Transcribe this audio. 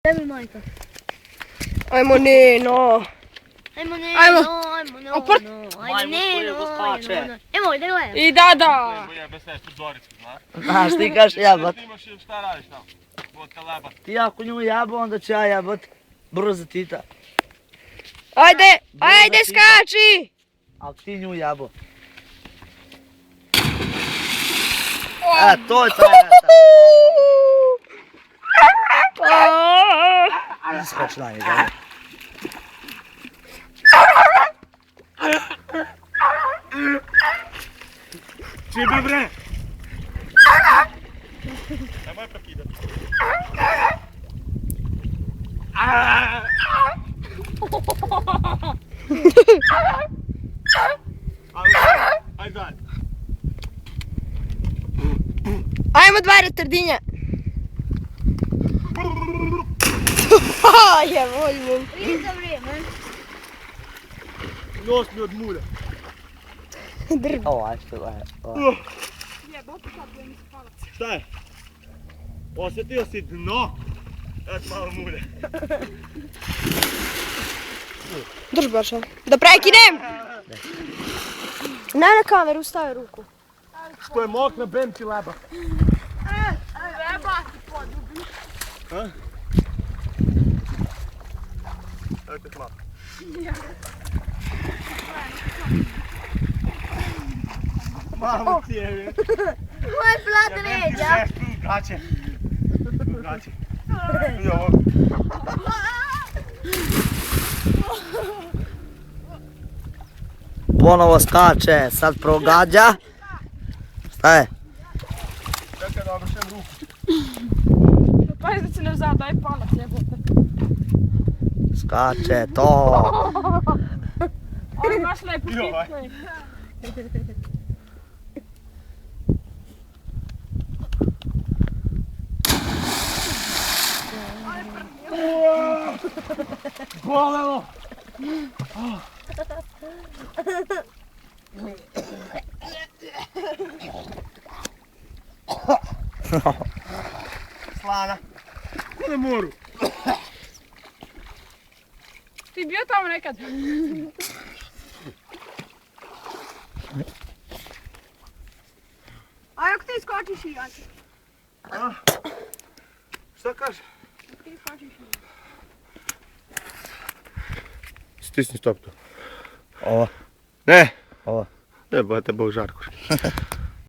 Daj mi majka. Ajmo Neno. Ajmo Neno, Ajmo. ajmo Neno. Oprt. Ajmo Neno, ajmo. Evo, idemo. I da. Znaš, ti kažeš jebot. Šta radiš tamo? Vodka leba. Ti ako nju jebo, onda ću ja jebot. Brzo Tita. Ajde skači. Ako ti nju jebo. To je to je. Iskoč na njega. Čiba bre! Nemoj prekidati. Ajde dalje. Ajmo dva retardinja. Je, voljmo. Prije za vrijeme. Nos mi od mulja. Drb. Ovaj što je. Šta je? Osjetio si dno? Eto malo mulja. Drž Barša. Da prekinem. Na kameru stavi ruku. Što je mokra, bem ti leba. Leba ti podubi. Evo te hlap. Malo ti je. Moj plat ređa. Gaće. Gaće. I ovo. Ponovo skače, sad progađa. Šta je? Čekaj da obršem ruku. Pazi da se ne vzad, daj palac jebote. Skače, to. Ali baš lepo I ovaj. pitno. Bolelo! Slana. Ko na moru? Ti bio tamo nekad? A ako ti skočiš i jače? Šta kaže? Ti skočiš i jače. Stisni stop tu. Ovo, Ne! ovo. Ne, bojte Bog žarko.